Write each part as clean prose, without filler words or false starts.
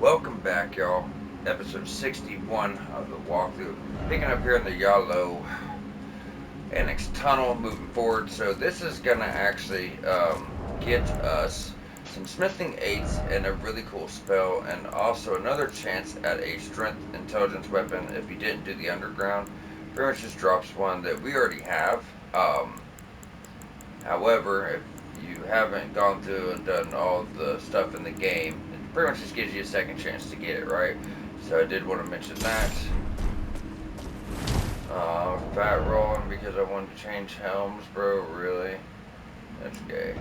Welcome back, y'all. Episode 61 of the walkthrough. Picking up here in the Yellow Annex Tunnel, moving forward. So this is gonna actually get us some smithing aids and a really cool spell, and also another chance at a strength intelligence weapon if you didn't do the underground. Pretty much just drops one that we already have. However, if you haven't gone through and done all of the stuff in the game, it pretty much just gives you a second chance to get it, right? So I did want to mention that. Fat rolling because I wanted to change helms, bro, really? That's gay.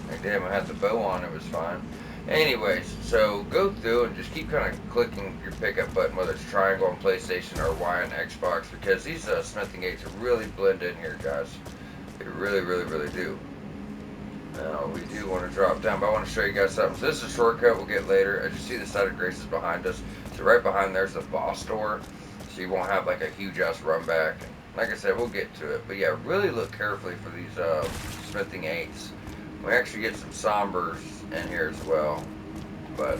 Like, damn, I had the bow on, it was fine. Anyways, so go through and just keep kind of clicking your pickup button, whether it's triangle on PlayStation or Y on Xbox, because these smithing aids really blend in here, guys. They really, really, really do. Now, we do want to drop down, but I want to show you guys something. So this is a shortcut we'll get later. As you see, the side of Grace is behind us. So right behind there's the boss door, so you won't have like a huge ass run back. And like I said, we'll get to it. But yeah, really look carefully for these smithing aids. We actually get some sombers in here as well, but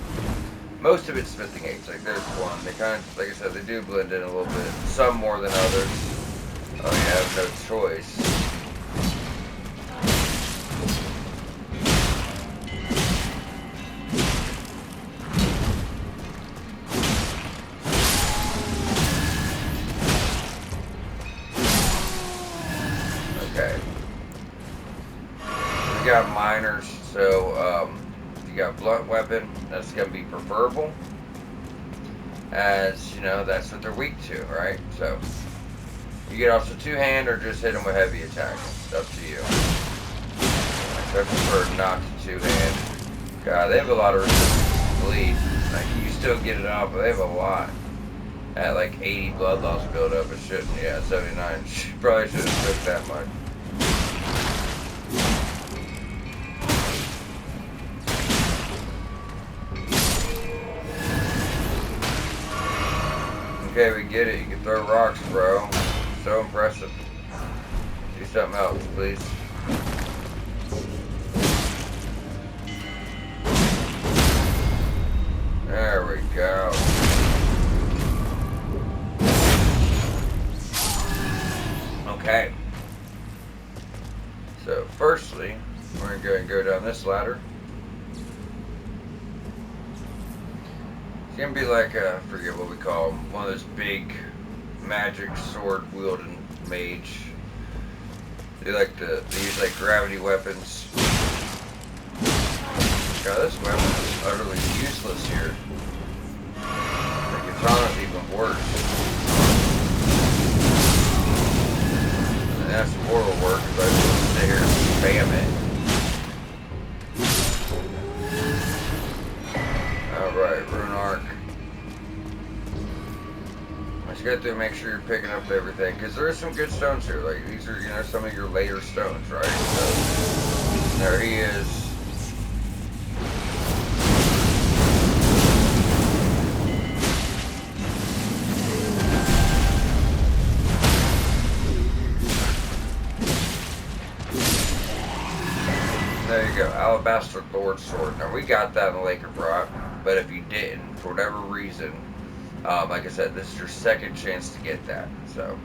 most of it's smithing aids. Like there's one. They kind of, like I said, they do blend in a little bit. Some more than others. Oh, you have no choice. Okay. We got miners, so you got blunt weapon, that's going to be preferable, as you know, that's what they're weak to, right? So you get also two-hand or just hit them with heavy attacks. It's up to you. I prefer not to two-hand. God, they have a lot of resistance to bleed. Like, you still get it off, but they have a lot. At like 80 blood loss build up, it shouldn't. Yeah, 79. Probably should have took that much. Okay, we get it. You can throw rocks, bro. So impressive. Do something else, please. There we go. Okay. So, firstly, we're going to go down this ladder. It's going to be like, I forget what we call them, one of those big magic sword wielding mage. They use like gravity weapons. God, this weapon is utterly useless here. The katana's even worse. And that's more work if I just sit here and spam it. Alright, rune arc. Let's go through and make sure you're picking up everything, because there is some good stones here. Like, these are, you know, some of your later stones, right? So, there he is. There you go, Alabaster Lord Sword. Now, we got that in the Lake of Rot, but if you didn't, for whatever reason, like I said, this is your second chance to get that, so.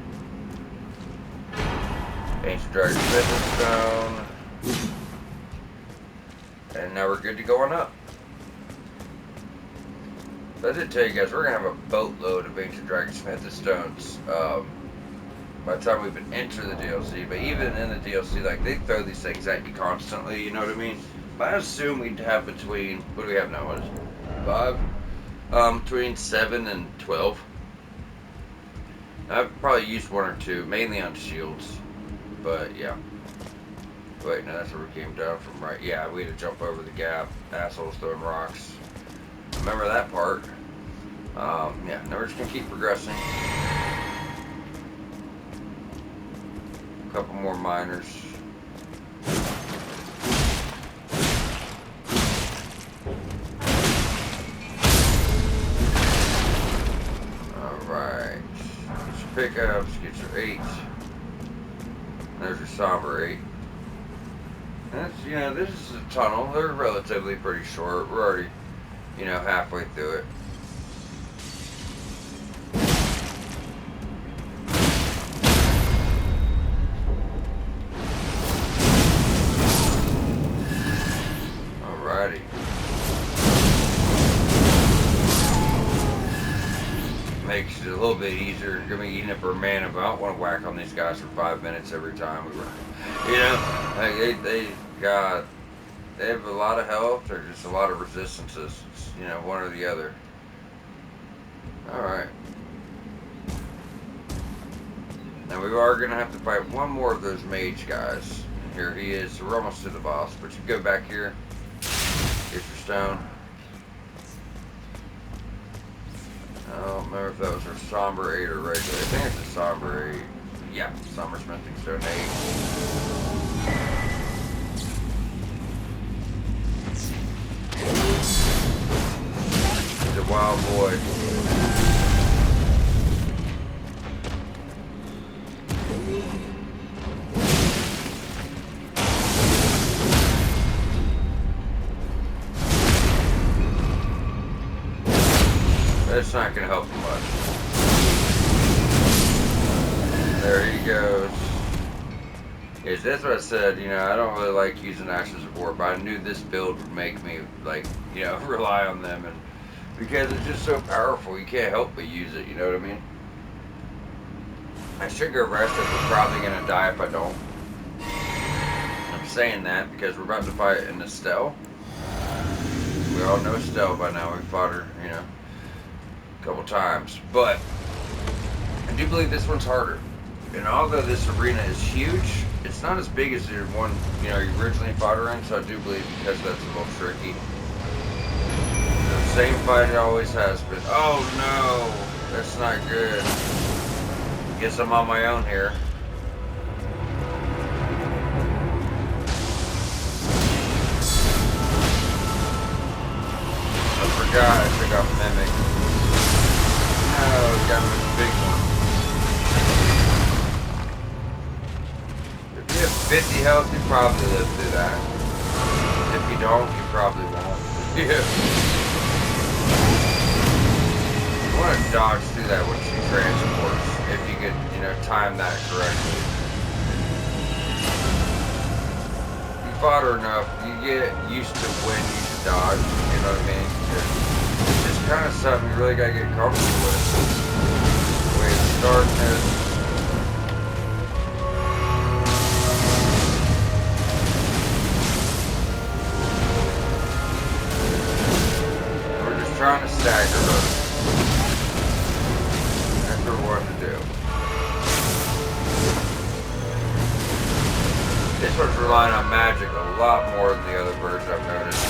Ancient Dragon Smithing Stone. And now we're good to go on up. So I did tell you guys, we're going to have a boatload of Ancient Dragon Smithing Stones by the time we even enter the DLC. But even in the DLC, like, they throw these things at you constantly, you know what I mean? But I assume we'd have between, what do we have now? What is it? 5? Between 7 and 12. I've probably used one or two, mainly on shields. But yeah. Wait, no, that's where we came down from, right? Yeah, we had to jump over the gap. Assholes throwing rocks. Remember that part. Yeah, now we're just gonna keep progressing. A couple more miners. Alright. Get your pickups, get your 8. There's your somber 8. That's, this is a tunnel. They're relatively pretty short. We're already, halfway through it. Alrighty. Makes it a little bit easier. Gonna be eating up our mana, but I don't want to whack on these guys for 5 minutes every time we run. Like they have a lot of health or just a lot of resistances. It's, one or the other. Alright. Now we are gonna have to fight one more of those mage guys. Here he is. We're almost to the boss, but you go back here. Get your stone. I don't remember if that was our somber 8 or regular. I think it's a somber 8. Yeah, somber smithing stone 8. He's a wild boy. That's not going to help him much. There he goes. Yes, that's what I said. I don't really like using Ashes of War, but I knew this build would make me, rely on them. And because it's just so powerful, you can't help but use it, you know what I mean? I should go rest if we're probably going to die if I don't. I'm saying that because we're about to fight in Estelle. We all know Estelle by now. We fought her, a couple times, but I do believe this one's harder. And although this arena is huge, it's not as big as the one you originally fought her in. So I do believe because that's a little tricky. The same fight it always has been. Oh no, that's not good. Guess I'm on my own here. I forgot I took off Mimic. Oh, got him a big one. If you have 50 health, you probably live through that. If you don't, you probably won't. Yeah. You want to dodge through that when she transports, if you could, time that correctly. You fought her enough, you get used to when you should dodge, you know what I mean? It's kind of something you really gotta get comfortable with. The way it's starting is. We're just trying to stagger her. That's what we want to do. This one's relying on magic a lot more than the other birds I've noticed.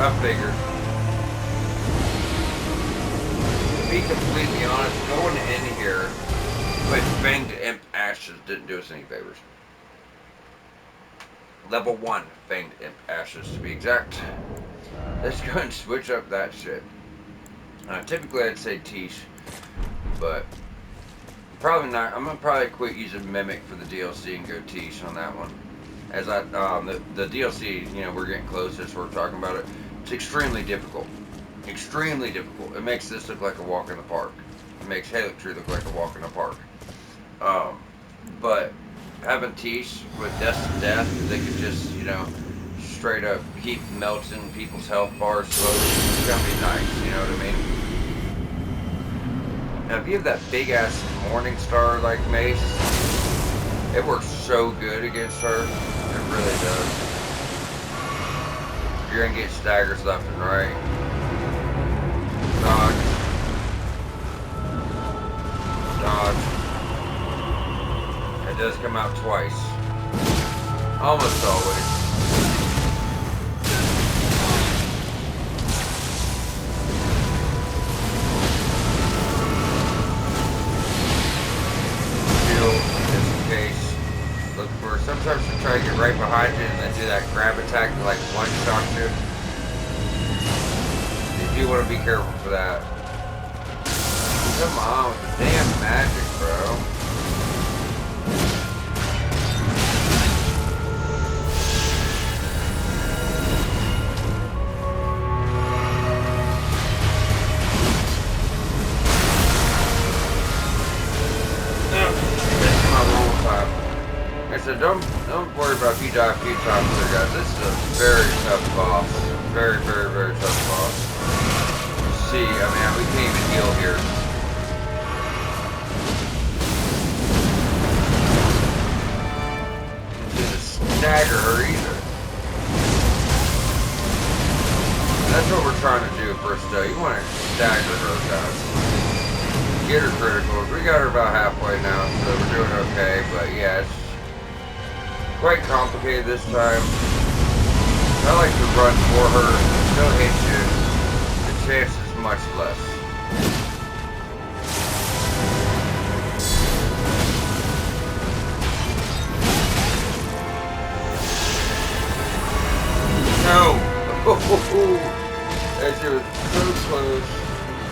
I figured. To be completely honest, going in here with Fanged Imp Ashes didn't do us any favors. Level 1 Fanged Imp Ashes to be exact. Let's go and switch up that shit. Typically I'd say Tish, but probably not. I'm gonna probably quit using Mimic for the DLC and go Tish on that one. As the DLC, we're getting closer, so we're talking about it. It's extremely difficult. Extremely difficult. It makes this look like a walk in the park. It makes Halo Tree look like a walk in the park. But having Tish with Death, they could just, straight up keep melting people's health bars slowly. It's gonna be nice, you know what I mean? Now, if you have that big ass Morning Star like mace, it works so good against her. It really does. You're gonna get staggers left and right. Dodge. Dodge. It does come out twice. Almost always. Sometimes you try to get right behind you and then do that grab attack to like one shot you. do want to be careful for that. Come on with the damn magic, bro. So don't worry about if you die a few times there, guys. This is a very tough boss. Very, very, very tough boss. You see, I mean, we can't even heal here. Didn't stagger her either. That's what we're trying to do first, though. You want to stagger her, guys. Get her critical. We got her about halfway now, so we're doing okay. But yeah, it's quite complicated this time. I like to run for her. She'll hit you. The chance is much less. No! That shit was so close.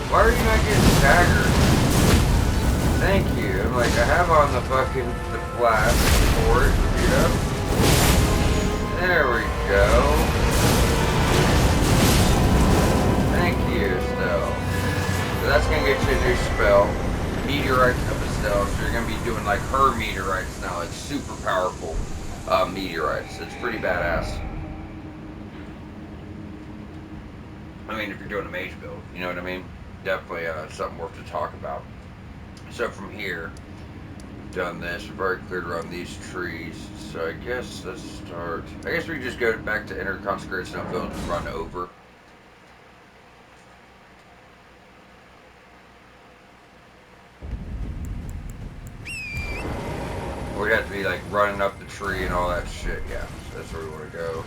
Why are you not getting staggered? Thank you. I'm like, I have on the fucking flash for it, you know? There we go. Thank you, Estelle. So that's gonna get you a new spell. Meteorite of Estelle. So you're gonna be doing like her meteorites now, like super powerful meteorites. It's pretty badass. I mean, if you're doing a mage build, you know what I mean? Definitely something worth to talk about. So from here, we've done this. We've already cleared around these trees. So I guess let's start. I guess we can just go back to Enter Consecrated Snowfield and run over. We'd have to be like running up the tree and all that shit. Yeah, so that's where we want to go.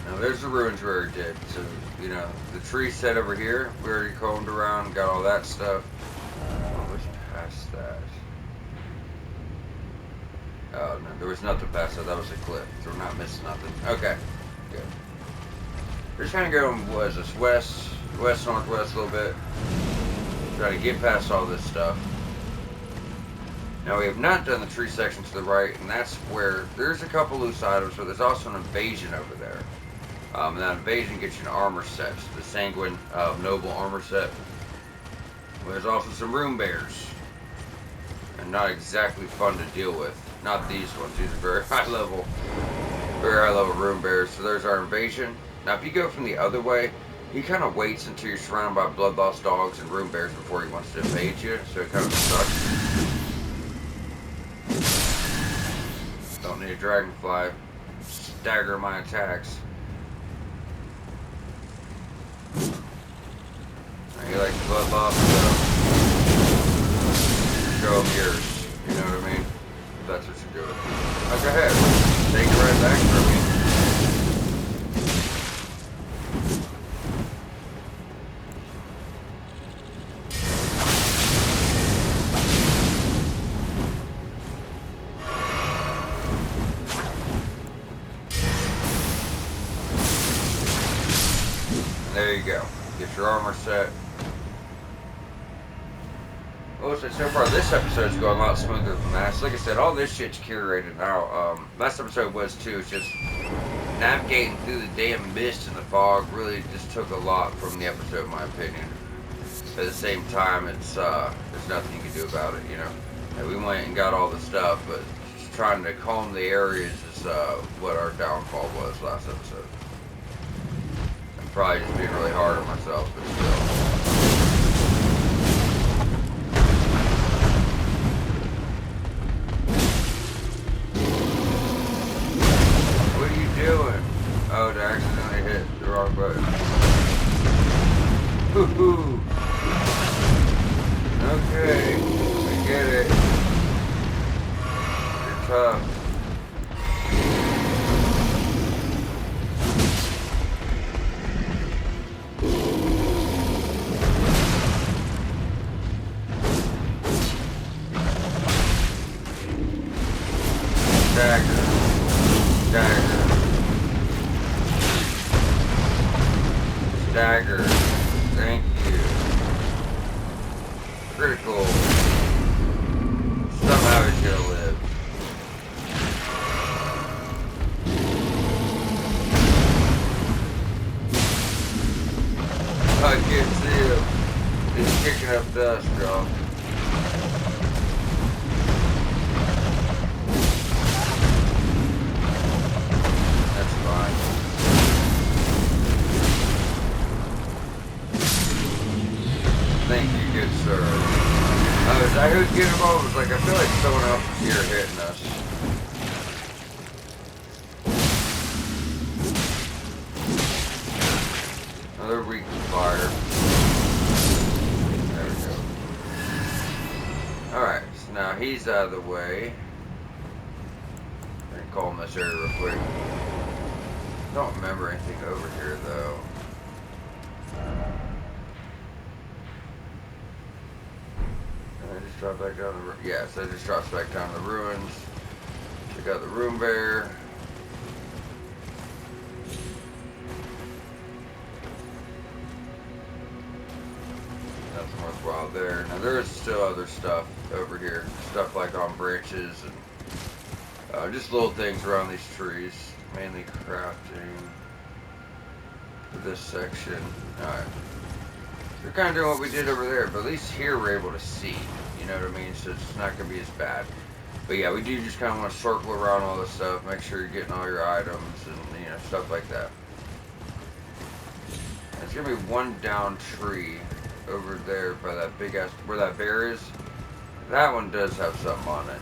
Now there's the ruins we already did. So, you know, the tree set over here, we already combed around, got all that stuff. What's past that? Oh no, there was nothing past that. That was a cliff, so we're not missing nothing. Okay, good. We're just kind of going, what is this, west, northwest a little bit. Try to get past all this stuff. Now we have not done the tree section to the right, and that's where there's a couple loose items, but there's also an invasion over there. And that invasion gets you an armor set, the Sanguine Noble armor set. There's also some room bears, and not exactly fun to deal with. Not these ones. These are very high level room bears. So there's our invasion. Now if you go from the other way, he kind of waits until you're surrounded by bloodlost dogs and room bears before he wants to invade you. So it kind of sucks. Don't need a dragonfly. Stagger my attacks. Now you like the bloodlost stuff. Show them yours. You know what I mean? That's what you're doing. Now go ahead. Take it right back from me. There you go. Get your armor set. Well, so far this episode's going a lot smoother than that. So like I said, all this shit's curated now. Last episode was too. It's just navigating through the damn mist and the fog really just took a lot from the episode, in my opinion. At the same time, it's there's nothing you can do about it, you know. And we went and got all the stuff, but just trying to calm the areas is what our downfall was last episode. Probably just being really hard on myself, but still. What are you doing? Oh, I accidentally hit the wrong button. Hoo-hoo. Okay, I get it. You're tough. Dagger. Dagger. Dagger. Thank you. Critical. Somehow he's gonna live. I can't see him. He's kicking up dust, y'all. That's fine. Thank you, good sir. Is that who's getting involved? It's like, I feel like someone else is here hitting us. Another weak fire. There we go. Alright, so now he's out of the way. I'm gonna calm this area real quick. Don't remember anything over here though. Drop back down the yeah, so it just drops back down the ruins. Check out the room bear. Nothing worthwhile there. Now there is still other stuff over here. Stuff like on branches and just little things around these trees. Mainly crafting for this section. Alright. We're kind of doing what we did over there, but at least here we're able to see. You know what I mean? So it's not going to be as bad. But yeah, we do just kind of want to circle around all this stuff, make sure you're getting all your items and, you know, stuff like that. There's going to be one down tree over there by that big ass, where that bear is. That one does have something on it.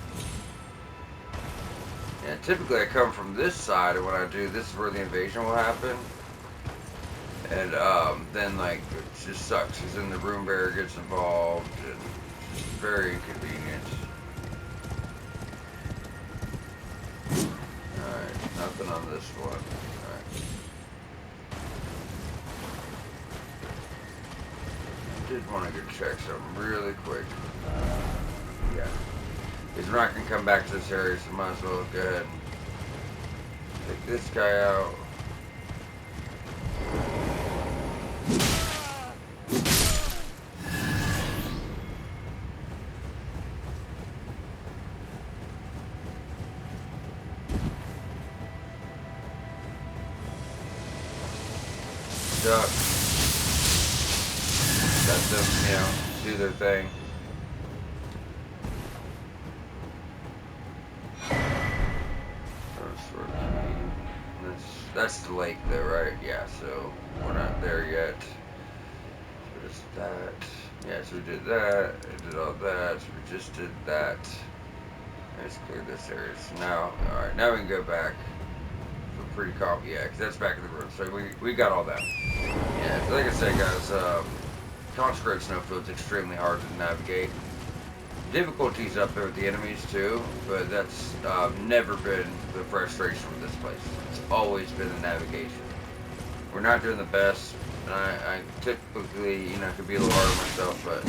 And typically I come from this side, and when I do, this is where the invasion will happen. And then like, it just sucks, because then the room bear gets involved, and it's very inconvenient. Alright, nothing on this one. Alright. I did want to go check something really quick. Yeah. Because we're not going to come back to this area, so might as well go ahead and take this guy out. Duck. Let them, you know, do their thing. That's the lake though, right? Yeah, so we're not there yet. So just that. Yeah, so we did that, we did all that, so we just did that. Let's clear this area. So now, alright, now we can go back. We're pretty calm, yeah, because that's back in the room. So we got all that. Yeah, so like I said, guys, Consecrated Snowfield's extremely hard to navigate. Difficulties up there with the enemies too, but that's never been the frustration with this place. It's always been the navigation. We're not doing the best, and I typically, you know, could be a little hard on myself, but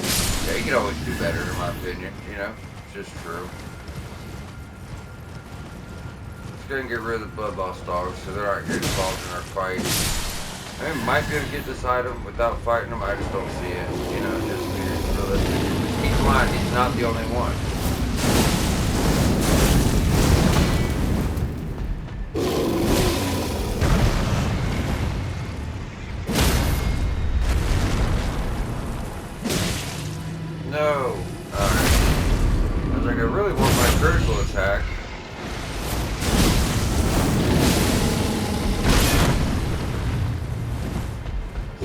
yeah, you can always do better in my opinion, you know, it's just true. Let's go and get rid of the blood loss dogs so they're not getting involved in our fight. I might be able to get this item without fighting them, I just don't see it, you know, just realistic. Keep in mind, he's not the only one. No. Alright. I was like, I really want my critical attack.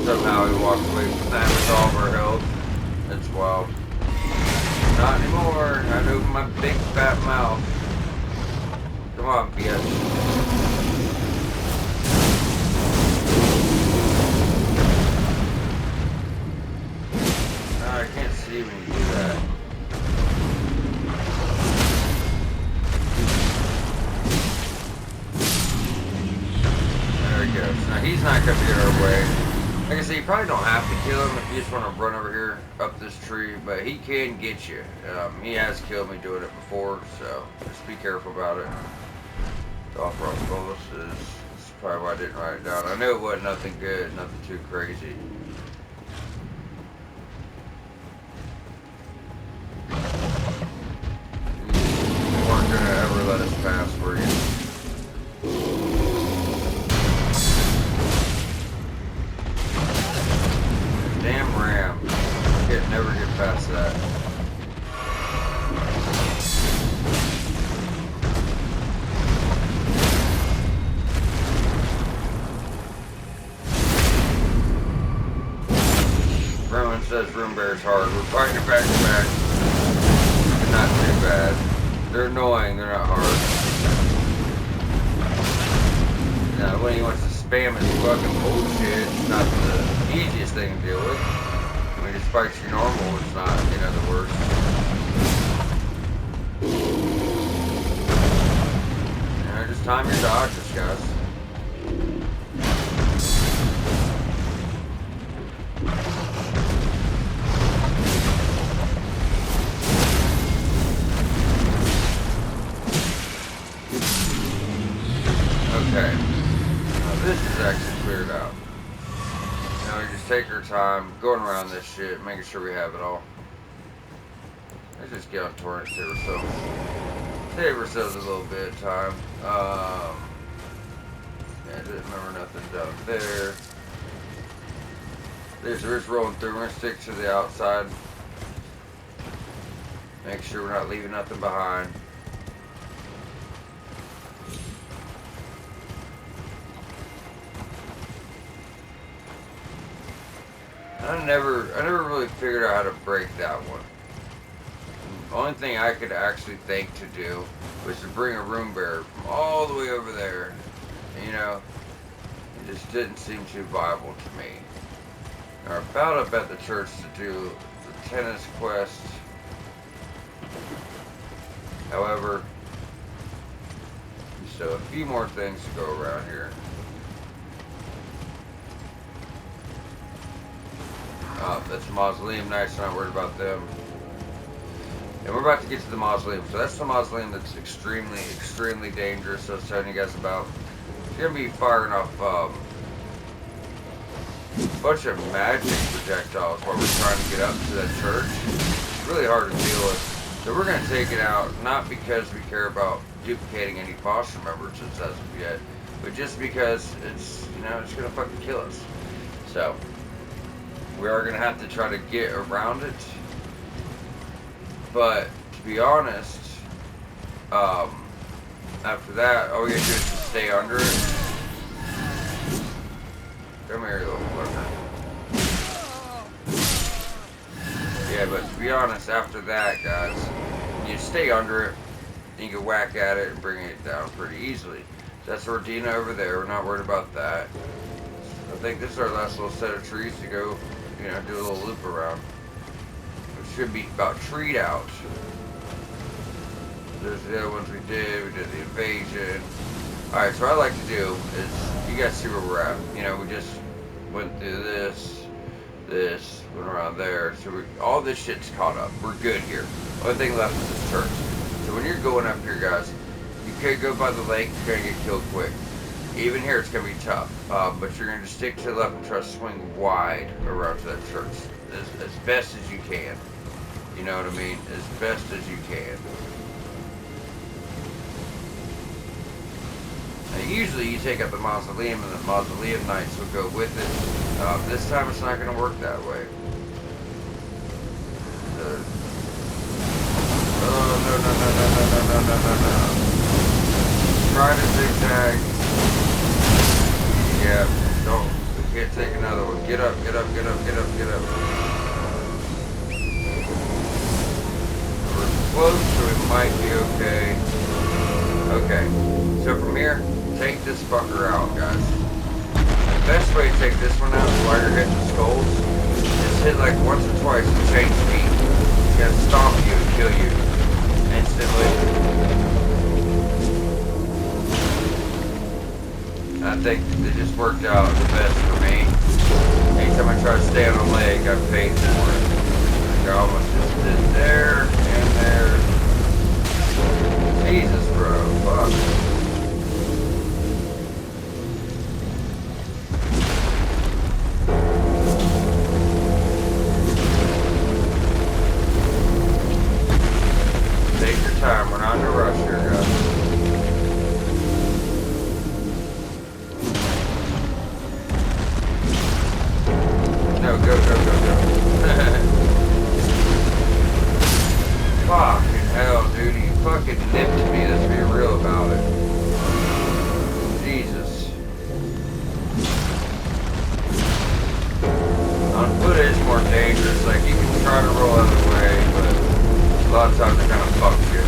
Somehow he walked away from that with all of our health. That's wild. Not anymore. I opened my big fat mouth. Come on, bitch. I can't see when you do that. There he goes. Now he's not going to get our way. Like I said, you probably don't have to kill him if you just want to run over here up this tree, but he can get you. He has killed me doing it before, so just be careful about it. The off-road bonus is probably why I didn't write it down. I knew it wasn't nothing good, nothing too crazy. You weren't gonna ever let us pass, were you? Damn ram. Never get past that. Rowan says room bear's hard. We're fighting it back to back. Not too bad. They're annoying, they're not hard. Now, when he wants to spam his fucking bullshit, it's not the easiest thing to deal with. I mean, just fights your normal, it's not, you know, the worst. You know, just time your dodges, guys. Okay. Now this is actually cleared out. Now we just take our time going around this shit, making sure we have it all. Let's just get on torrent, save ourselves a little bit of time. Yeah, I didn't remember nothing down there. We're just rolling through. We're gonna stick to the outside. Make sure we're not leaving nothing behind. I never really figured out how to break that one. The only thing I could actually think to do was to bring a room bear from all the way over there. You know, it just didn't seem too viable to me. Now, we're about up at the church to do the tennis quest. However, so a few more things to go around here. That's a mausoleum. Nice, not worried about them. And we're about to get to the mausoleum. So that's the mausoleum that's extremely, extremely dangerous. I was telling you guys about. It's going to be firing off a bunch of magic projectiles while we're trying to get up to that church. It's really hard to deal with. So we're going to take it out, not because we care about duplicating any foster members as of yet, but just because it's, you know, it's going to fucking kill us. So we are going to have to try to get around it. But to be honest, after that, all we got to do is just stay under it. Come here, little fucker. Yeah, but to be honest, after that, guys, you stay under it, you can whack at it and bring it down pretty easily. So that's Ordina over there. We're not worried about that. I think this is our last little set of trees to go, you know, do a little loop around. It should be about treed out. There's the other ones we did. We did the invasion. Alright, so what I like to do is, you guys see where we're at. You know, we just went through this, went around there. So all this shit's caught up. We're good here. Only thing left is this church. So when you're going up here, guys, you could go by the lake, you're going to get killed quick. Even here, it's going to be tough. But you're going to stick to the left and try to swing wide around to that church. As best as you can. You know what I mean? As best as you can. Now, usually you take out the mausoleum and the mausoleum knights will go with it. This time it's not going to work that way. Oh, no. Try to zigzag. Yeah, don't. We can't take another one. Get up. We're close, so it might be okay. Okay, so from here, take this fucker out, guys. The best way to take this one out while you're hitting the skulls is hit like once or twice and change speed. It's gonna stomp you and kill you instantly. I think it just worked out the best for me. Anytime I try to stay on a leg, I paid for it. I almost just did there and there. Jesus, bro. Fuck. like you can try to roll out of the way, but a lot of times it kind of fucks you.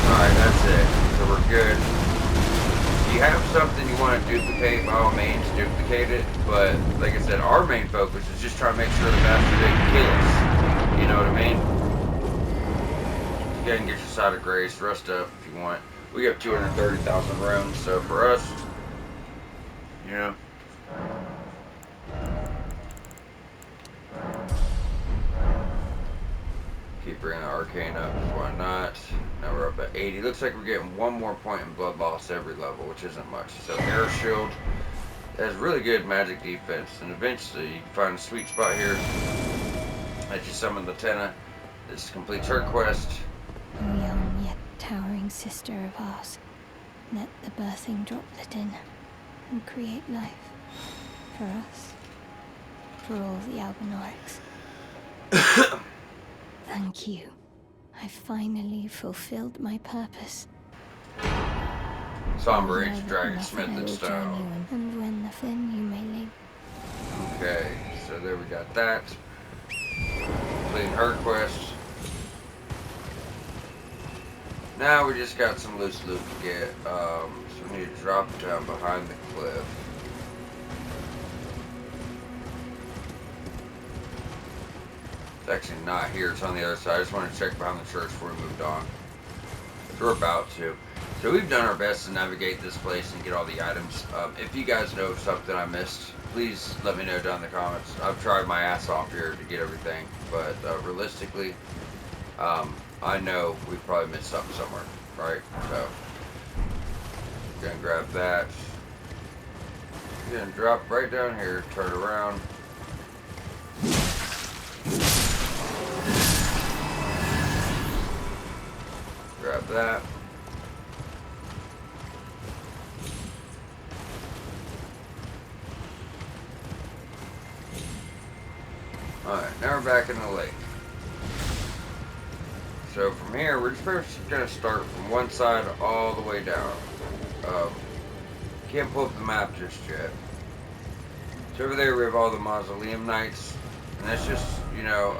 Alright, that's it. So we're good. If you have something you want to duplicate, by all means, duplicate it. But, like I said, our main focus is just trying to make sure the bastard didn't kill us. You know what I mean? Go ahead and get your side of grace, rest up if you want. We have 230,000 rounds, so for us, you know. Keep bringing the arcane up, why not? Now we're up at 80. Looks like we're getting one more point in blood loss every level, which isn't much. So air shield has really good magic defense, and eventually you can find a sweet spot here that you summon the Tenna. This completes her quest. O young yet towering sister of ours, let the birthing droplet in and create life for us, for all the Albinorics. Thank you. I finally fulfilled my purpose. Somber Age Dragon Smith and Stone. And when the fin you may link. Okay, so there we got that. Completing her quest. Now we just got some loose loot to get. So we need to drop down behind the cliff. It's actually not here, it's on the other side. I just want to check behind the church before we moved on. We're about to. So we've done our best to navigate this place and get all the items. If you guys know something I missed, please let me know down in the comments. I've tried my ass off here to get everything, but realistically, I know we probably missed something somewhere, right? So, gonna grab that. Gonna drop right down here, turn around. Grab that. Alright, now we're back in the lake. So from here, we're just going to start from one side all the way down. Can't pull up the map just yet. So over there we have all the Mausoleum Knights. And that's just, you know,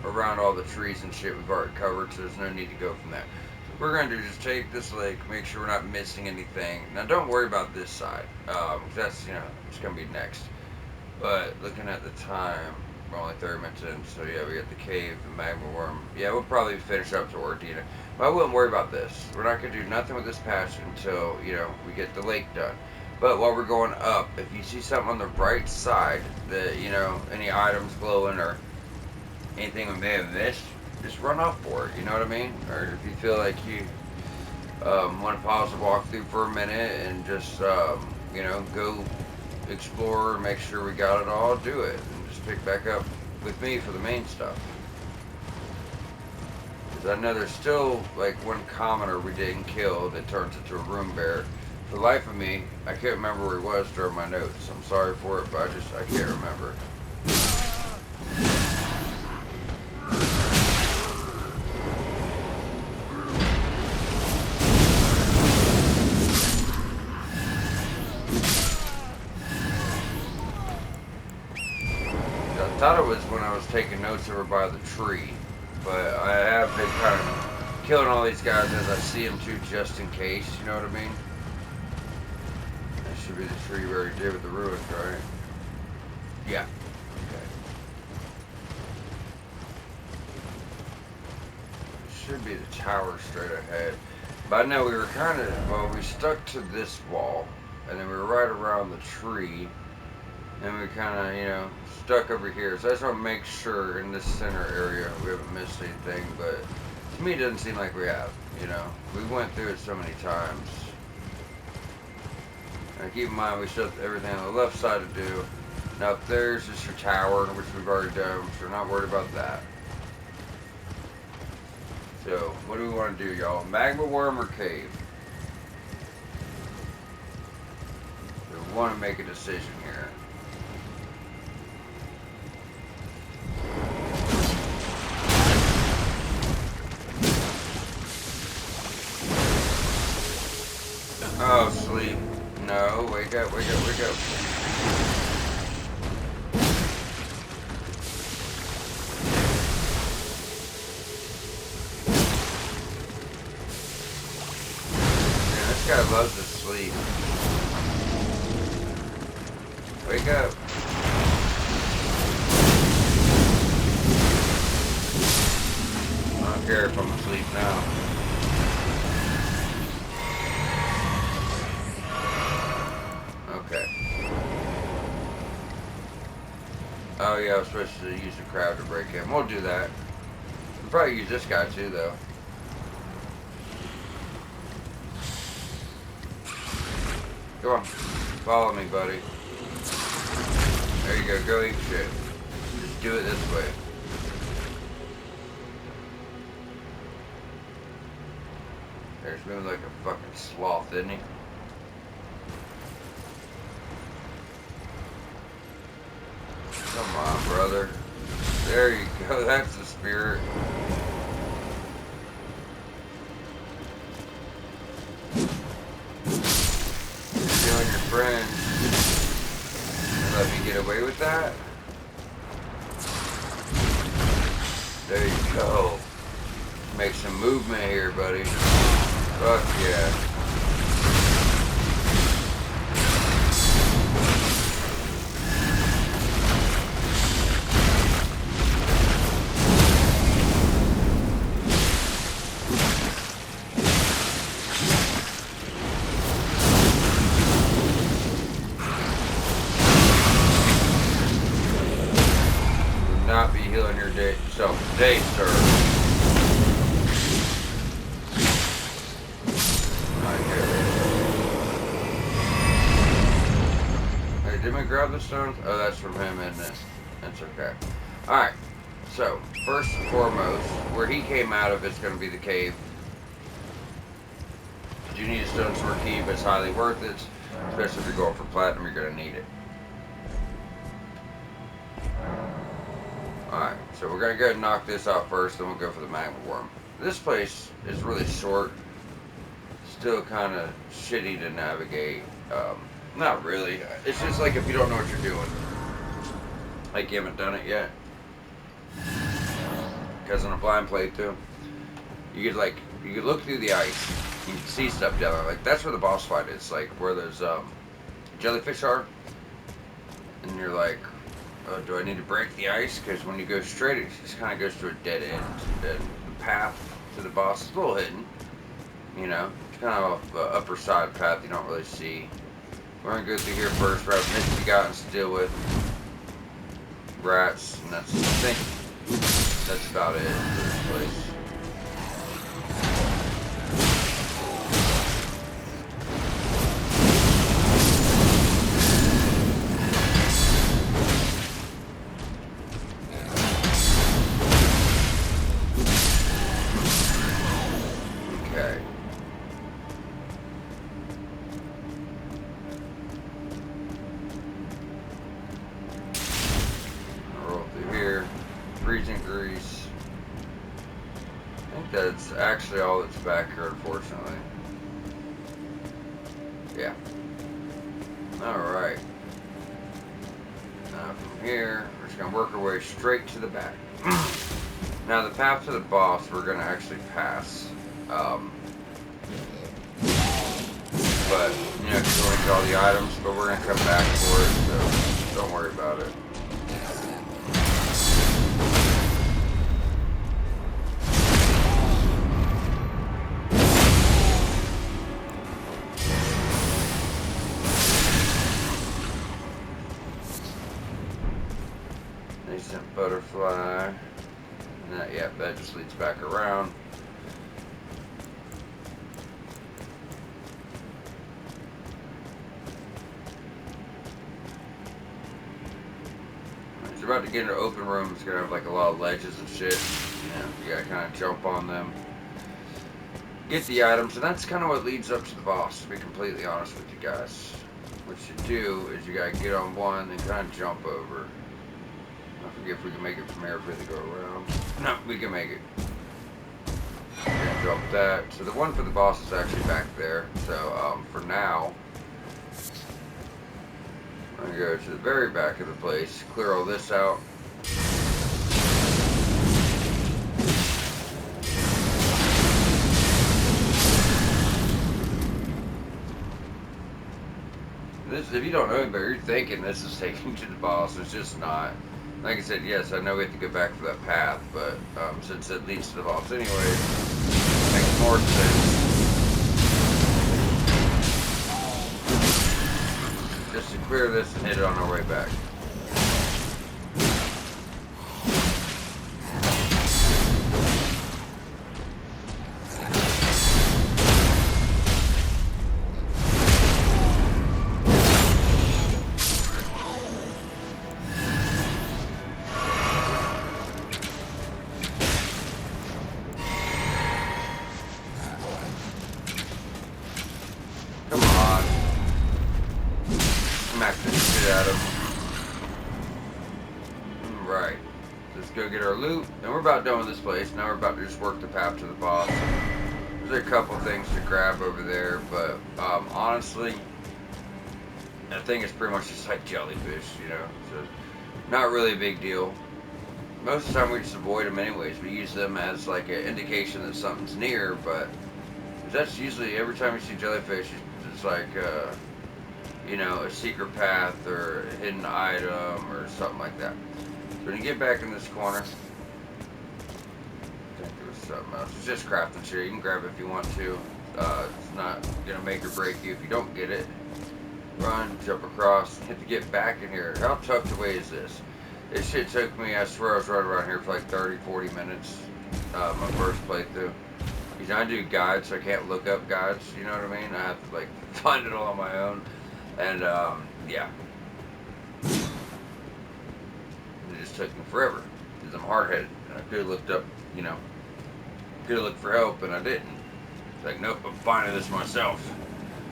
around all the trees and shit we've already covered, so there's no need to go from there. So what we're going to do is just take this lake, make sure we're not missing anything. Now don't worry about this side, because that's, you know, it's going to be next. But looking at the time, we're only 30 minutes in, so yeah, we got the cave, the magma worm. Yeah, we'll probably finish up to Ordina. But I wouldn't worry about this. We're not going to do nothing with this patch until, you know, we get the lake done. But while we're going up, if you see something on the right side that, you know, any items glowing or anything we may have missed, just run off for it, you know what I mean? Or if you feel like you want to pause the walkthrough for a minute and just, you know, go explore, make sure we got it all, do it. And just pick back up with me for the main stuff. Because I know there's still, like, one commoner we didn't kill that turns into a room bear. For the life of me, I can't remember where he was during my notes. I'm sorry for it, but I can't remember. I thought it was when I was taking notes over by the tree, but I have been kind of killing all these guys as I see them too, just in case, you know what I mean? That should be the tree we already did with the ruins, right? Yeah. Okay. Should be the tower straight ahead. But I know we were kind of, well, we stuck to this wall, and then we were right around the tree, and we kind of, you know, stuck over here. So I just want to make sure in this center area we haven't missed anything, but to me it doesn't seem like we have, you know. We went through it so many times. And keep in mind we still have everything on the left side to do. Now up there's just your tower, which we've already done, so we're not worried about that. So, what do we want to do, y'all? Magma worm or cave? We want to make a decision here. wake up, wake up, wake up. Man, this guy loves to sleep. Wake up. I don't care if I'm asleep now. Okay. Oh yeah, I was supposed to use the crowd to break in. We'll do that. We'll probably use this guy too, though. Come on. Follow me, buddy. There you go. Go eat shit. Just do it this way. There's moving like a fucking sloth, isn't he? Come on, brother. There you go. That's the spirit. You're killing your friends. You let me get away with that? There you go. Make some movement here, buddy. Fuck yeah. Not be healing yourself today, sir. Hey, did we grab the stones? Oh, that's from him, isn't it? That's okay. Alright, so, first and foremost, where he came out of is going to be the cave. You need a stone sword key, but it's highly worth it. Especially if you're going for platinum, you're going to need it. Alright, so we're going to go ahead and knock this out first, then we'll go for the magma worm. This place is really short. Still kind of shitty to navigate. Not really. It's just like if you don't know what you're doing. Like you haven't done it yet. Because on a blind playthrough, you could look through the ice. You can see stuff down there. Like, that's where the boss fight is. Like, where those jellyfish are. And you're like, oh, do I need to break the ice? Because when you go straight, it just kind of goes to a dead end. And the path to the boss is a little hidden. You know, it's kind of an upper side path you don't really see. We're going to go through here first. Grab Misty Gottens to deal with. Rats. And I think that's about it for this place. Freezing grease. I think that's actually all that's back here, unfortunately. Yeah. Alright. Now from here, we're just going to work our way straight to the back. Now the path to the boss, we're going to actually pass. But, you know, because we want to get all the items, but we're going to come back for it, so don't worry about it. Butterfly. And that, yeah, that just leads back around. You're about to get into an open room. It's gonna have like a lot of ledges and shit. Yeah, you gotta kind of jump on them. Get the items, and that's kind of what leads up to the boss, to be completely honest with you guys. What you do is you gotta get on one and kind of jump over. I forget if we can make it from here if we have to go around. No, we can make it. We're gonna jump that. So the one for the boss is actually back there. So for now, I'm gonna go to the very back of the place, clear all this out. This, if you don't know anybody, you're thinking this is taking you to the boss. It's just not. Like I said, yes, I know we have to go back for that path, but since it leads to the boss anyway, it makes more sense just to clear this and hit it on our way back. Come on. Smack the shit out of him. Right. Let's go get our loot. And we're about done with this place. Now we're about to just work the path to the boss. There's a couple things to grab over there, but honestly, that thing is pretty much just like jellyfish, you know. So, not really a big deal. Most of the time we just avoid them anyways. We use them as like an indication that something's near, but that's usually every time you see jellyfish, it's like, you know, a secret path or a hidden item or something like that. So when you get back in this corner, I think there was something else. It's just crafting shit. You can grab it if you want to. It's not going to make or break you if you don't get it. Run, jump across, hit to get back in here. How tough the way is this? This shit took me, I swear I was running around here for like 30, 40 minutes, my first playthrough. Because I do guides, so I can't look up guides, you know what I mean? I have to like find it all on my own. And yeah. It just took me forever. Because I'm hard-headed. And I could have looked up, you know, could have looked for help, and I didn't. It's like, nope, I'm finding this myself.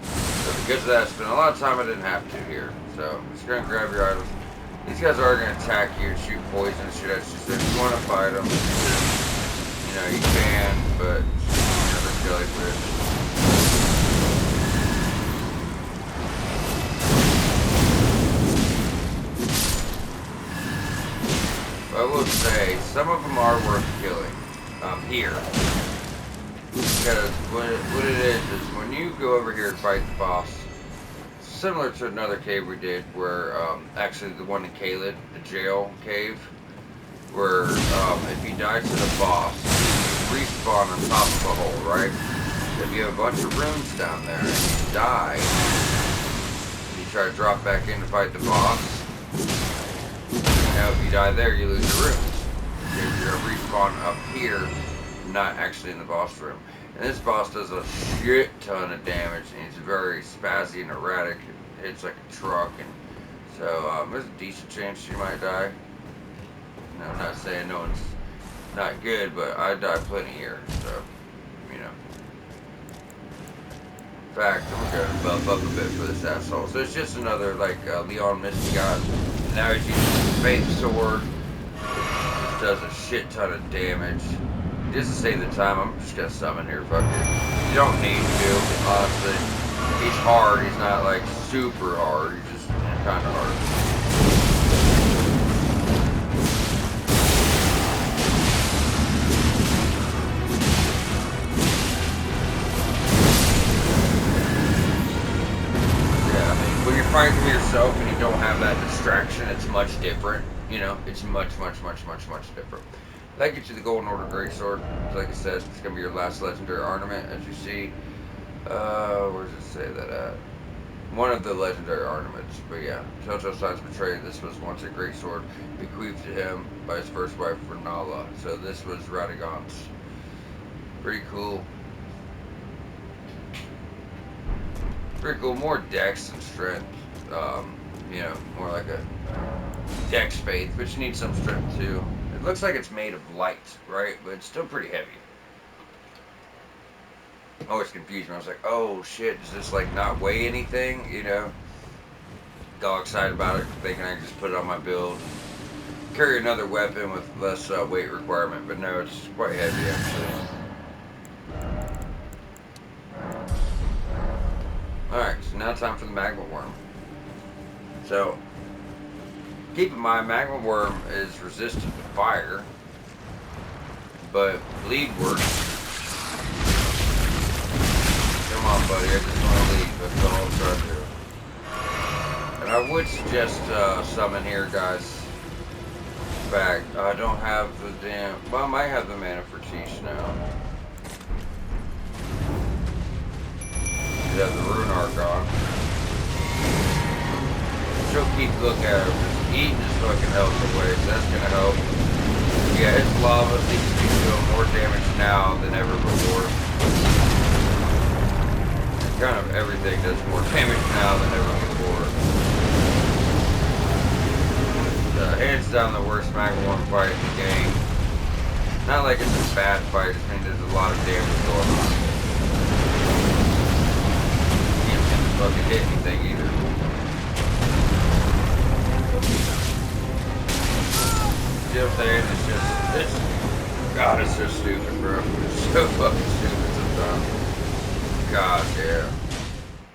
So because of that, I spent a lot of time I didn't have to here. So I'm just going to grab your items. These guys are going to attack you and shoot poison and shit at you. So if you want to fight them, you know, you can, but another jellyfish. But I will say, some of them are worth killing here. Because what it is when you go over here and fight the boss, similar to another cave we did where, actually the one in Kaled, the jail cave, where if you die to the boss, you respawn on top of a hole, right? If you have a bunch of runes down there and you die, and you try to drop back in to fight the boss, you know, if you die there, you lose your runes. Because you're going to respawn up here, not actually in the boss room. And this boss does a shit ton of damage, and he's very spazzy and erratic. It hits like a truck, and so there's a decent chance you might die. No, I'm not saying no one's not good, but I die plenty here, so, you know. In fact, I'm going to buff up a bit for this asshole. So it's just another, like, Leon Misty God. Now he's using his Faith Sword, which does a shit ton of damage. Just to save the time, I'm just gonna summon here, fuck it. You don't need to, honestly. He's hard, he's not like super hard, he's just kinda hard. Yeah, I mean, when you're fighting for yourself and you don't have that distraction, it's much different. You know, it's much different. That gets you the Golden Order Greatsword. Like I said, it's going to be your last legendary ornament, as you see. Where does it say that at? One of the legendary ornaments. But yeah, Telltale Signs Betrayed. This was once a greatsword bequeathed to him by his first wife, Renala. So this was Radagon's. Pretty cool. Pretty cool. More dex and strength. You know, more like a dex faith, but you need some strength too. It looks like it's made of light, right? But it's still pretty heavy. I always confused me. I was like, oh shit, does this like not weigh anything? You know? Got all excited about it, thinking I could just put it on my build. Carry another weapon with less weight requirement, but no, it's quite heavy actually. Alright, so now time for the magma worm. So, keep in mind, magma worm is resistant to fire, but bleed works. Come on, buddy, I just want to leave. That's all I'm trying to do. And I would suggest summon here, guys. In fact, I don't have the damn... Well, I might have the mana for Tish now. You have the Rune Arc on. She'll keep looking at her. Just eating his fucking health away, so that's gonna help. Yeah, his lava seems to be doing more damage now than ever before. Kind of everything does more damage now than ever before. Hands down the worst magma worm fight in the game. Not like it's a bad fight, I mean there's a lot of damage going on. Can't seem to fucking hit anything either. You know what I'm saying? God, it's so stupid, bro. It's so fucking stupid sometimes. God damn.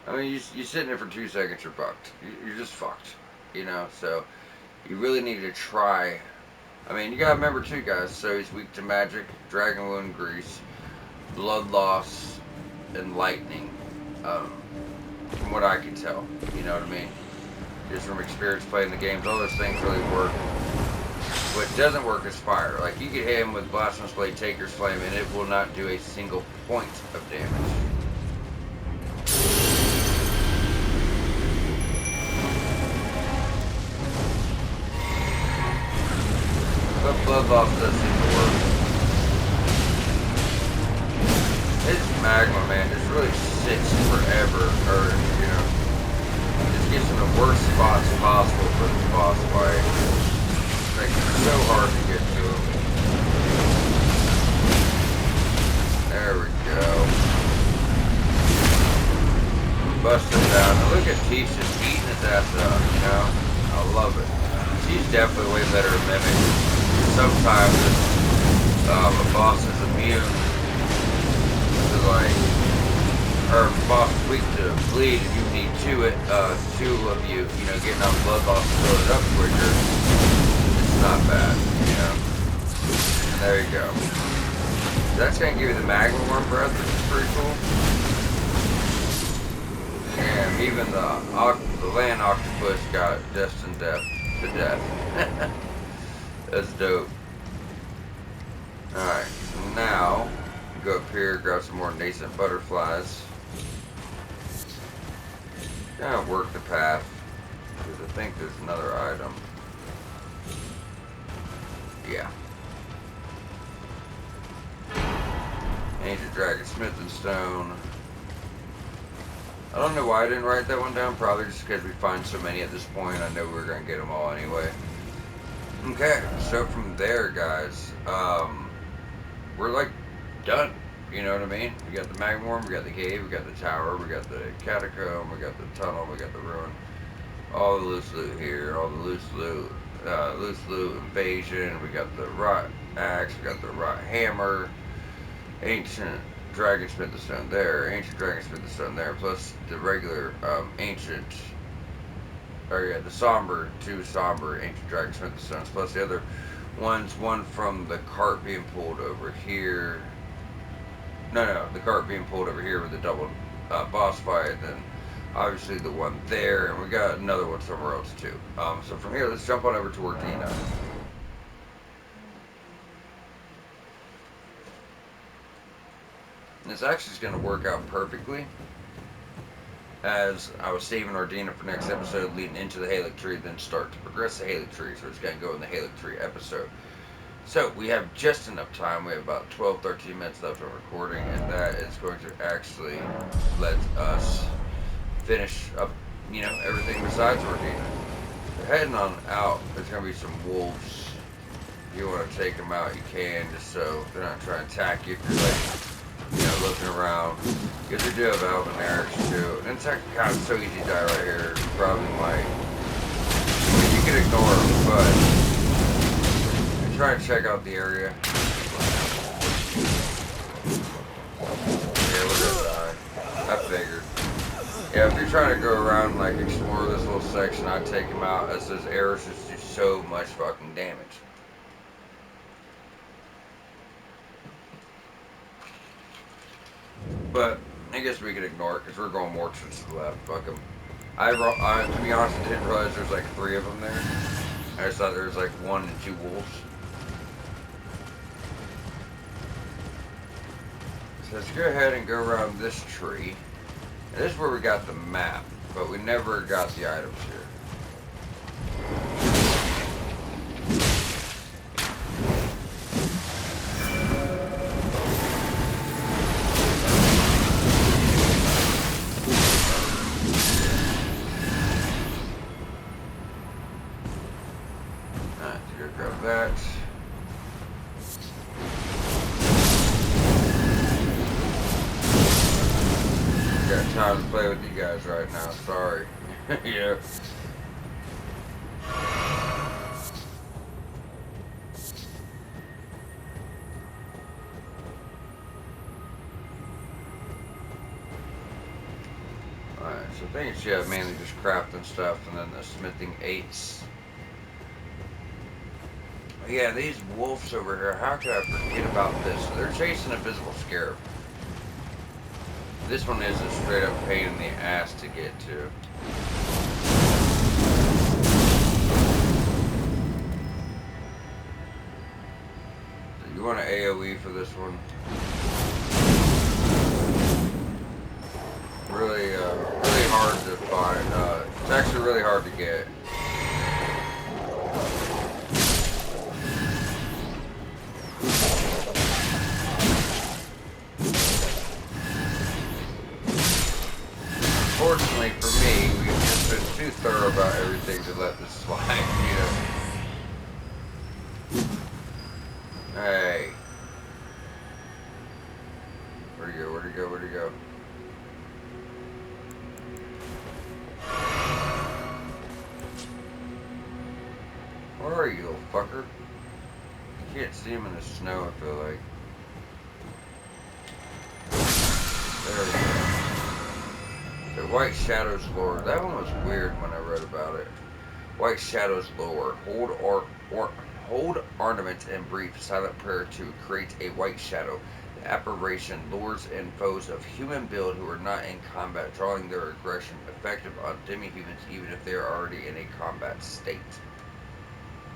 I mean, you sit in it for 2 seconds, you're fucked. You're just fucked. You know, so you really need to try. I mean, you gotta remember too, guys. So he's weak to magic, dragon wound, grease, blood loss, and lightning. From what I can tell, you know what I mean. Just from experience playing the games, all those things really work. What doesn't work is fire. Like you could hit him with blasphemous blade, taker's flame, and it will not do a single point of damage. But blood loss does seem to work. This magma, man, just really sits forever, or, you know, just gets in the worst spots possible for this boss fight. Makes it so hard to get to him. There we go. Bust him down. Now look at Tish just eating his ass up, you know? I love it. She's definitely way better at mimic. Sometimes a boss is immune to like, or a boss is weak to bleed and you need two of you, you know, getting on blood loss to build it up quicker. It's not bad, you know. And there you go. That's gonna give you the magma worm breath, which is pretty cool. And even the land octopus got destined to death. That's dope. Alright, now go up here, grab some more nascent butterflies. Kind of work the path, because I think there's another item. Yeah. Ancient Dragon Smithing Stone. I don't know why I didn't write that one down, probably just because we find so many at this point. I know we were going to get them all anyway. Okay, so from there, guys, we're like done. You know what I mean? We got the magma worm, we got the cave, we got the tower, we got the catacomb, we got the tunnel, we got the ruin. All the loose loot here, all the loose loot invasion. We got the rot axe, we got the rot hammer, ancient dragon smithing stone there, ancient dragon smithing stone there, plus the regular ancient. Or yeah, the somber, 2 somber ancient dragon smithing stones, plus the other ones, one from the cart being pulled over here. No, the cart being pulled over here with the double boss fight, then obviously the one there, and we got another one somewhere else too. So from here, let's jump on over to Ordina. And this actually is going to work out perfectly, as I was saving Ordina for next episode, leading into the Halic Tree, then start to progress the Halic Tree, so it's going to go in the Halic Tree episode. So, we have just enough time, we have about 12-13 minutes left of recording, and that is going to actually let us finish up, you know, everything besides Ordina. So heading on out, there's going to be some wolves. If you want to take them out, you can, just so they're not trying to attack you if you're like, you know, looking around. Because we do have Alvin Erics too. And it's actually kind of so easy to die right here. You probably might. I mean, you can ignore them, but try and check out the area. Yeah, we're gonna die. I figured. Yeah, if you're trying to go around and like explore this little section, I'd take him out as those arrows just do so much fucking damage. But I guess we can ignore it because we're going more to the left. Fuck them. To be honest, I didn't realize there's like 3 of them there. I just thought there was like 1 and 2 wolves. So let's go ahead and go around this tree. And this is where we got the map, but we never got the items here. That. Got time to play with you guys right now, sorry. Yeah. Alright, so things, yeah, mainly just crafting stuff and then the smithing 8s. Yeah, these wolves over here, how could I forget about this? They're chasing a visible scarab. This one is a straight up pain in the ass to get to. So you want an AoE for this one? Really, really hard to find. It's actually really hard to get. Fortunately for me, we've just been too thorough about everything to let this slide, you know. Hey. Where'd he go? Where'd he go? Where'd he go? Where are you, little fucker? You can't see him in the snow, I feel like. There we go. The White Shadows lore. That one was weird when I read about it. White Shadows lore. Hold ornament and brief silent prayer to create a white shadow. The apparition lures in foes of human build who are not in combat, drawing their aggression effective on demi-humans even if they are already in a combat state.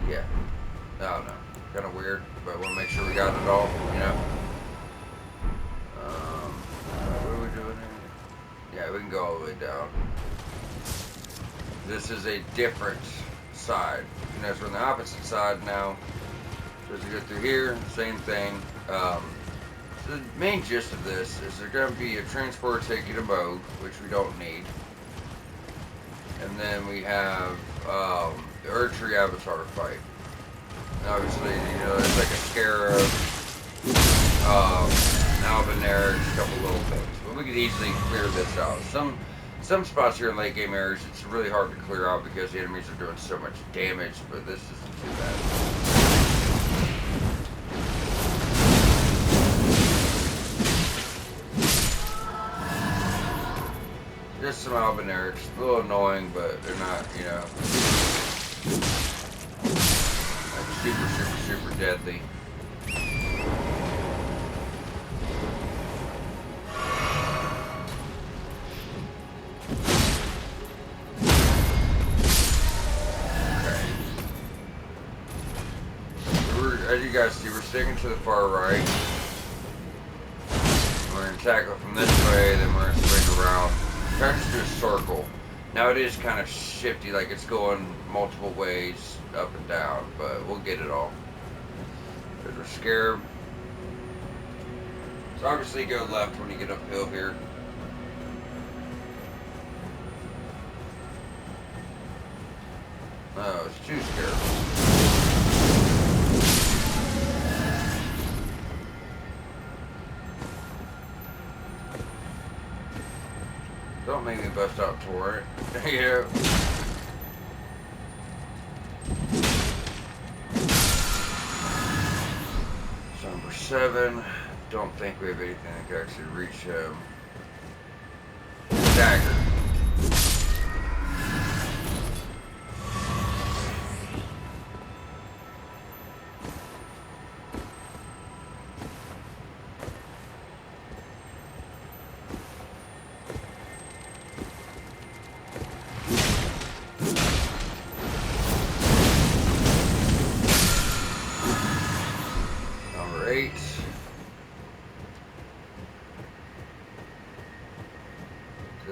Yeah. I don't know. Kind of weird, but I want to make sure we got it all, you know. What are we doing here? Yeah, we can go all the way down. This is a different side. You know, we're on the opposite side now. So as you go through here, same thing. The main gist of this is there's going to be a transport taking to Moog, which we don't need. And then we have the Erdtree Avatar fight. And obviously, you know, it's like a Scarab, Albaneric, a couple little things. But we could easily clear this out. Some spots here in late game areas, it's really hard to clear out because the enemies are doing so much damage, but this isn't too bad. Just some Albanerics, a little annoying, but they're not, you know, like super deadly. As you guys see, we're sticking to the far right. We're going to tackle from this way, then we're going to swing around. Try to just do a circle. Now it is kind of shifty, like it's going multiple ways, up and down, but we'll get it all. There's our Scarab. So obviously go left when you get uphill here. Oh, it's 2 Scarabs. Don't make me bust out for it. Yeah. So number 7. Don't think we have anything that can actually reach him. Dagger.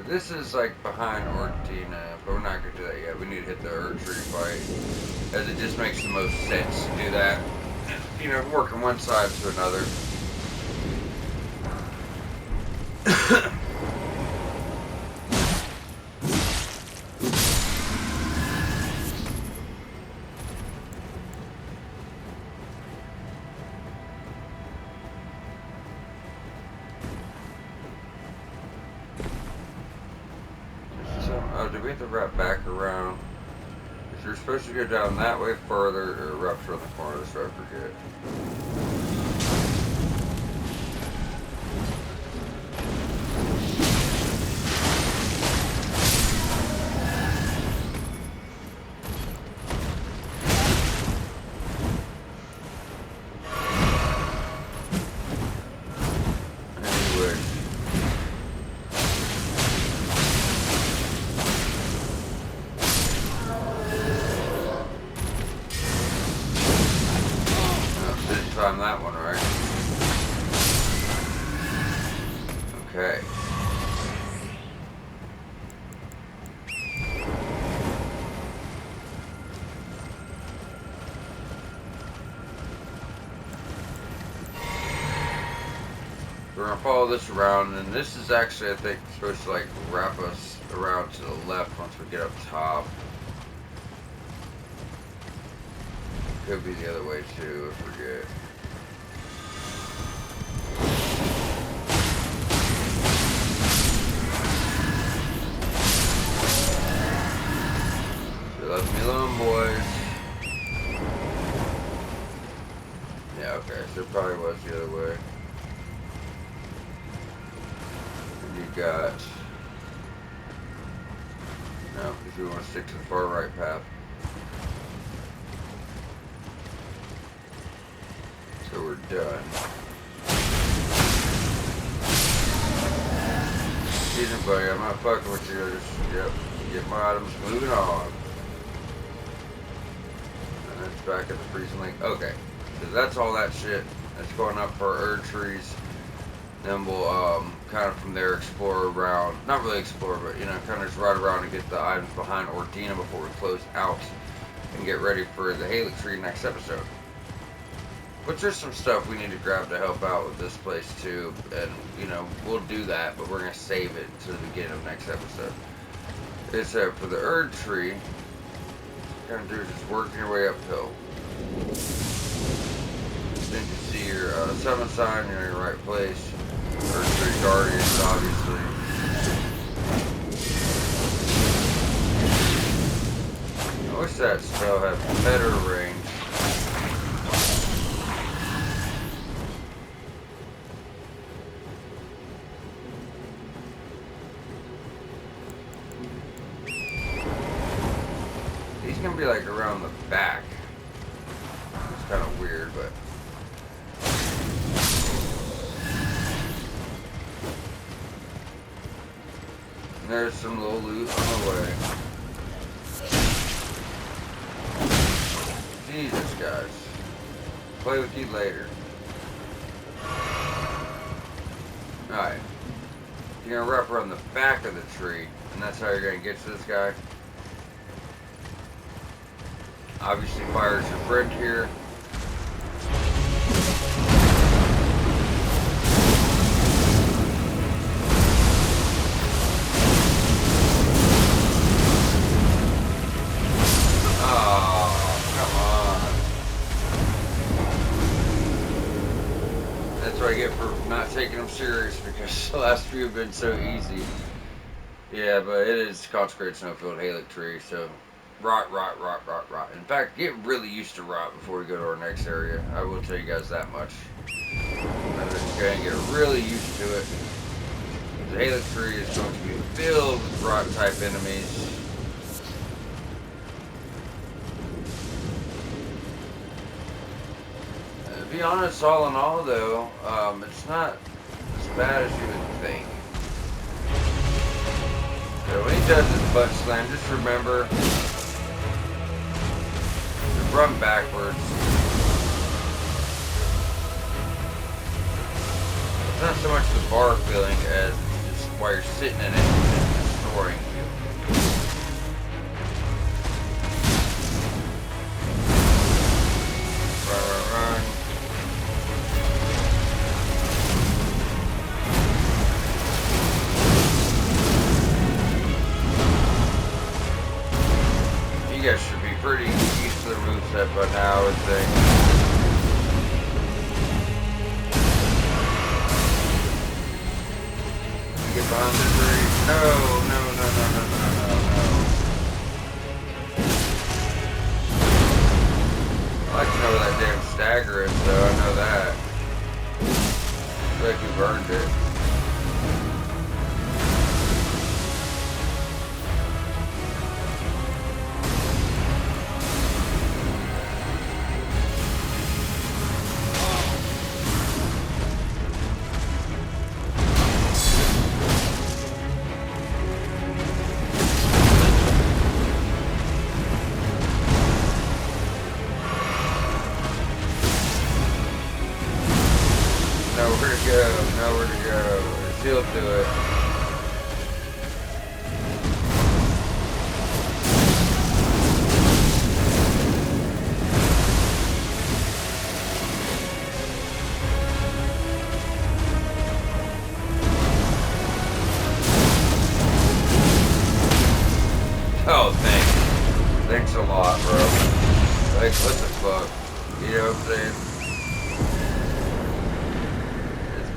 This is like behind Ortina, but we're not gonna do that yet. We need to hit the Erd Tree fight, as it just makes the most sense to do that. You know, working one side to another. Oh, did we have to wrap back around? If you're supposed to go down that way further, or wrap around the corner, so I forget. Time that one, right? Okay. We're gonna follow this around, and this is actually, I think, supposed to like wrap us around to the left once we get up top. Could be the other way too, I forget. Left me alone, boys. Yeah, okay, so it probably was the other way. And you got... No, because we want to stick to the far right path. So we're done. Excuse me, buddy, I'm not fucking with you. Just, yep, get my items moving on. Back at the freezing lake. Okay, so that's all that shit that's going up for Erd trees. Then we'll kind of from there explore around, not really explore, but you know, kind of just ride around and get the items behind Ortina before we close out and get ready for the Halix tree next episode. Which there's some stuff we need to grab to help out with this place too, and you know, we'll do that, but we're gonna save it to the beginning of next episode. It's for the Erd tree. Kind of do is just working your way uphill. Then you see your summon sign, you're in the right place. Earth Tree Guardians, obviously. I wish that spell had better range. He's gonna be like around the back. It's kind of weird, but and there's some little loot on the way. Jesus, guys. Play with you later. Alright. You're gonna wrap around the back of the tree, and that's how you're gonna get to this guy. Obviously, fire's your friend here. Oh, come on. That's what I get for not taking them serious, because the last few have been so easy. Yeah, but it is consecrated snowfield Halix tree, so rot. In fact, get really used to rot before we go to our next area. I will tell you guys that much. I'm just going to get really used to it. The Halix tree is going to be filled with rot type enemies. To be honest, all in all though, it's not as bad as you would think. So when he does his butt slam, just remember run backwards. It's not so much the bar feeling as just while you're sitting in it, destroying you. Run. You guys should be pretty used to the moveset by now, I would think. Get behind the tree. No. I like to know where that damn stagger is, though. I know that. I feel like we've earned it. Nowhere to go. She'll do it. Oh, thanks. Thanks a lot, bro. Like, what the fuck? You know what I'm saying?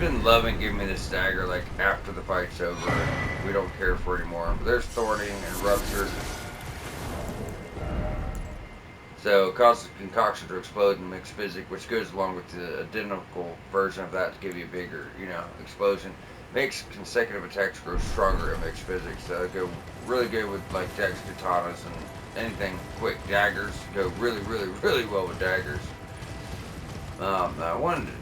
Been loving giving me this stagger like after the fight's over. We don't care for it anymore. But there's thorning and rupture. So it causes concoction to explode in mixed physics, which goes along with the identical version of that to give you a bigger, explosion. Makes consecutive attacks grow stronger at mixed physics. So go really good with like dex katanas and anything quick. Daggers go really well with daggers. I wanted to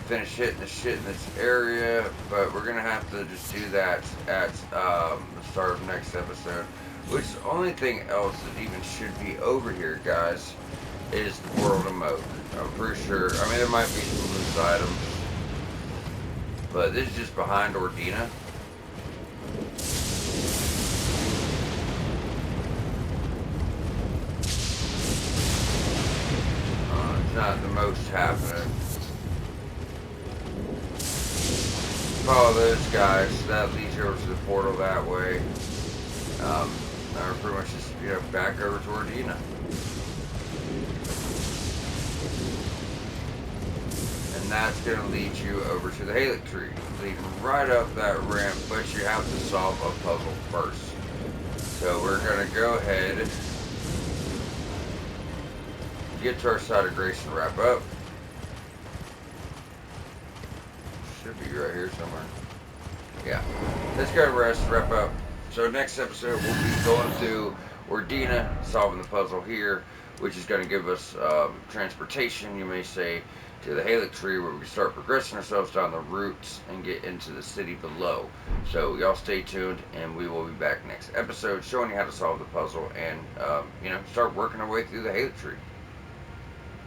finish hitting the shit in this area, but we're gonna have to just do that at the start of next episode. Which the only thing else that even should be over here, guys, is the portal to Moat. I'm pretty sure. I mean, there might be some loose items, but this is just behind Ordina. It's not the most happening. Follow those guys. That leads you over to the portal that way. Or pretty much just back over to Ordina. And that's gonna lead you over to the Halleck tree, leading right up that ramp. But you have to solve a puzzle first. So we're gonna go ahead, get to our side of grace and wrap up. Should be right here somewhere. Yeah. Let's go to rest, wrap up. So next episode we'll be going through Ordina, solving the puzzle here, which is going to give us transportation, you may say, to the Halleck tree, where we start progressing ourselves down the routes and get into the city below. So y'all stay tuned, and we will be back next episode showing you how to solve the puzzle and start working our way through the Halleck tree.